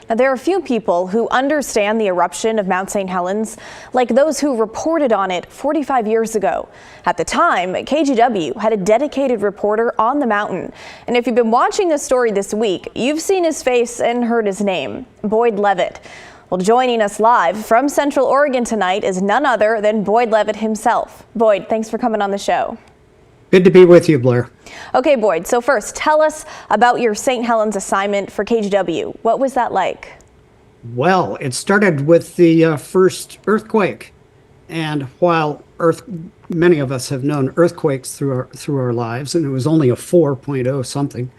Now, there are few people who understand the eruption of Mount St. Helens like those who reported on it 45 years ago. At the time, KGW had a dedicated reporter on the mountain. And if you've been watching this story this week, you've seen his face and heard his name, Boyd Levet. Well, joining us live from Central Oregon tonight is none other than Boyd Levet himself. Boyd, thanks for coming on the show. Good to be with you, Blair. Okay, Boyd, so first, tell us about your St. Helens assignment for KGW. What was that like? Well, it started with the first earthquake. And while many of us have known earthquakes through our lives, and it was only a 4.0 something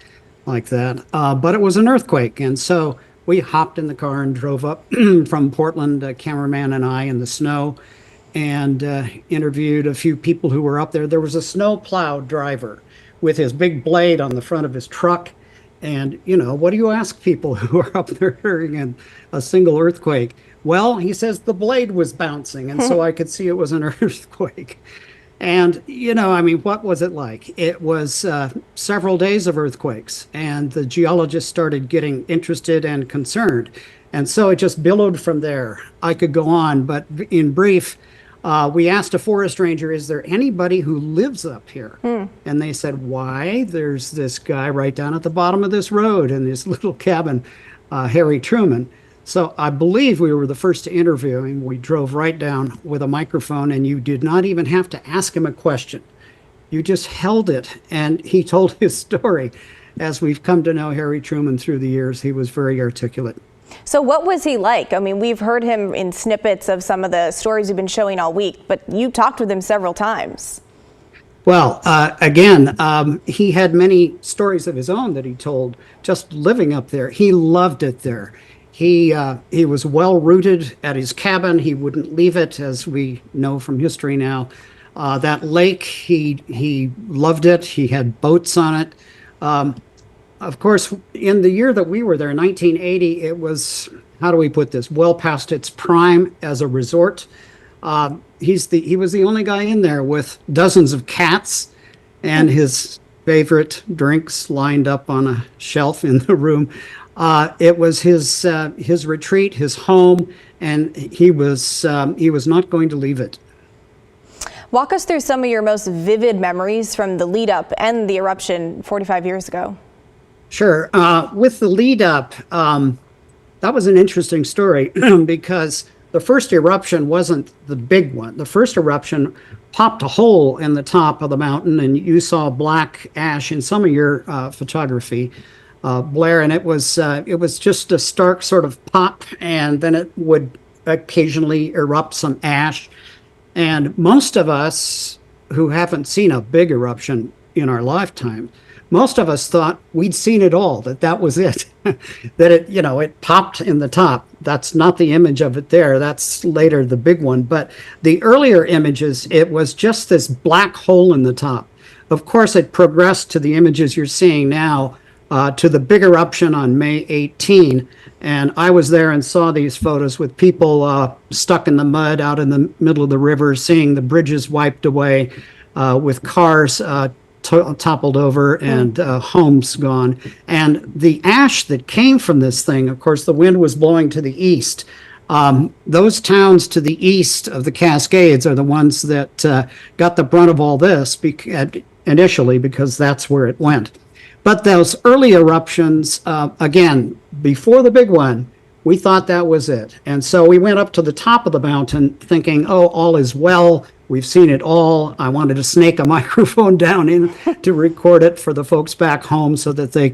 like that, but it was an earthquake. And so we hopped in the car and drove up from Portland, a cameraman and I, in the snow, and interviewed a few people who were up there. There was a snowplow driver with his big blade on the front of his truck. And, you know, what do you ask people who are up there during a single earthquake? Well, he says the blade was bouncing, and so I could see it was an earthquake. And, you know, I mean, what was it like? It was several days of earthquakes, and the geologists started getting interested and concerned. And so it just billowed from there. I could go on, but in brief, we asked a forest ranger, is there anybody who lives up here? And they said, why? There's this guy right down at the bottom of this road in this little cabin, Harry Truman. So I believe we were the first to interview him. We drove right down with a microphone, and you did not even have to ask him a question. You just held it, and he told his story. As we've come to know Harry Truman through the years, he was very articulate. So what was he like? I mean, we've heard him in snippets of some of the stories you've been showing all week, but you talked with him several times. Well, again, he had many stories of his own that he told just living up there. He loved it there. He was well rooted at his cabin. He wouldn't leave it, as we know from history now. That lake, he loved it. He had boats on it. Of course, in the year that we were there, 1980, it was, how do we put this, well past its prime as a resort. He was the only guy in there with dozens of cats and his favorite drinks lined up on a shelf in the room. It was his retreat, his home, and he was not going to leave it. Walk us through some of your most vivid memories from the lead up and the eruption 45 years ago. Sure. With the lead up, that was an interesting story because the first eruption wasn't the big one. The first eruption popped a hole in the top of the mountain, and you saw black ash in some of your photography, Blair, and it was just a stark sort of pop, and then it would occasionally erupt some ash. And most of us who haven't seen a big eruption in our lifetime, most of us thought we'd seen it all, that was it, that it popped in the top. That's not the image of it there. That's later the big one. But the earlier images, it was just this black hole in the top. Of course, it progressed to the images you're seeing now, to the big eruption on May 18. And I was there and saw these photos with people stuck in the mud out in the middle of the river, seeing the bridges wiped away, with cars toppled over and homes gone. And the ash that came from this thing, of course, the wind was blowing to the east. Those towns to the east of the Cascades are the ones that got the brunt of all this initially, because that's where it went. But those early eruptions, again, before the big one, we thought that was it. And so we went up to the top of the mountain thinking, oh, all is well. We've seen it all. I wanted to snake a microphone down in to record it for the folks back home so that they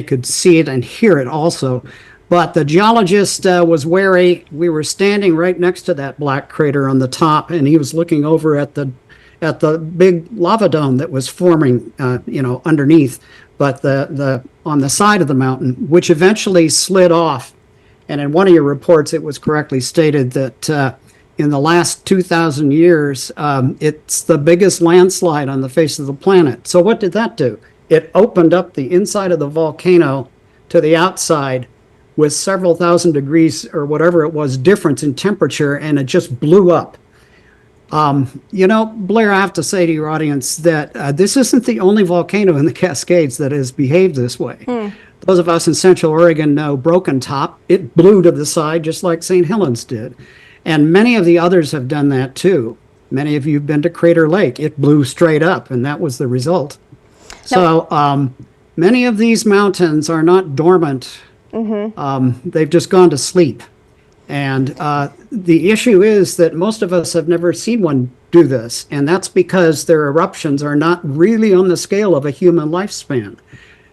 could see it and hear it also. But the geologist was wary. We were standing right next to that black crater on the top, and he was looking over at the big lava dome that was forming, underneath, but on the side of the mountain, which eventually slid off. And in one of your reports, it was correctly stated that in the last 2,000 years, it's the biggest landslide on the face of the planet. So what did that do? It opened up the inside of the volcano to the outside with several thousand degrees or whatever it was difference in temperature, and it just blew up. Blair, I have to say to your audience that this isn't the only volcano in the Cascades that has behaved this way. those of us in Central Oregon know Broken Top. It blew to the side just like St. Helens did. And many of the others have done that too. Many of you have been to Crater Lake. It blew straight up, and that was the result. So many of these mountains are not dormant. They've just gone to sleep. And the issue is that most of us have never seen one do this, and that's because their eruptions are not really on the scale of a human lifespan.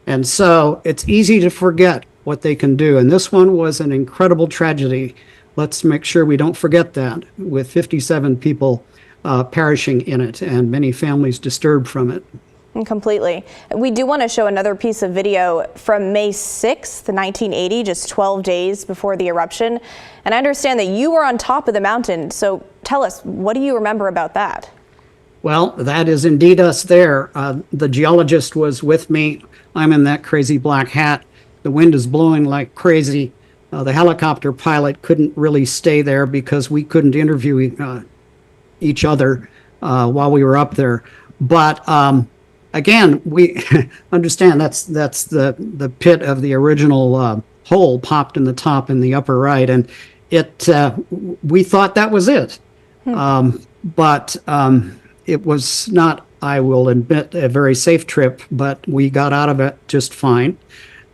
And so it's easy to forget what they can do. And this one was an incredible tragedy. Let's make sure we don't forget that, with 57 people perishing in it and many families disturbed from it. Completely. We do want to show another piece of video from May 6th, 1980, just 12 days before the eruption. And I understand that you were on top of the mountain. So tell us, what do you remember about that? Well, that is indeed us there. The geologist was with me. I'm in that crazy black hat. The wind is blowing like crazy. The helicopter pilot couldn't really stay there because we couldn't interview each other while we were up there. But again, we understand that's the pit of the original hole popped in the top in the upper right, and we thought that was it. But it was not, I will admit, a very safe trip, but we got out of it just fine.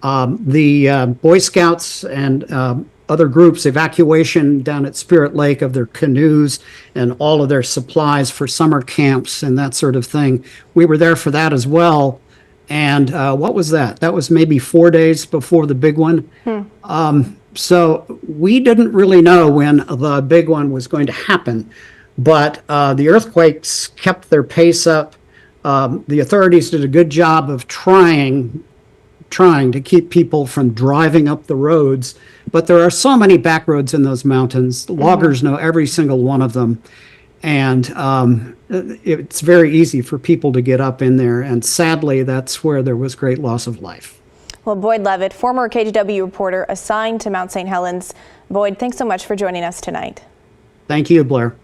The Boy Scouts and other groups, evacuation down at Spirit Lake of their canoes and all of their supplies for summer camps and that sort of thing. We were there for that as well. And what was that? That was maybe 4 days before the big one. So we didn't really know when the big one was going to happen. But the earthquakes kept their pace up. The authorities did a good job of trying to keep people from driving up the roads. But there are so many back roads in those mountains. Loggers know every single one of them. And it's very easy for people to get up in there. And sadly, that's where there was great loss of life. Well, Boyd Levet, former KGW reporter assigned to Mount St. Helens. Boyd, thanks so much for joining us tonight. Thank you, Blair.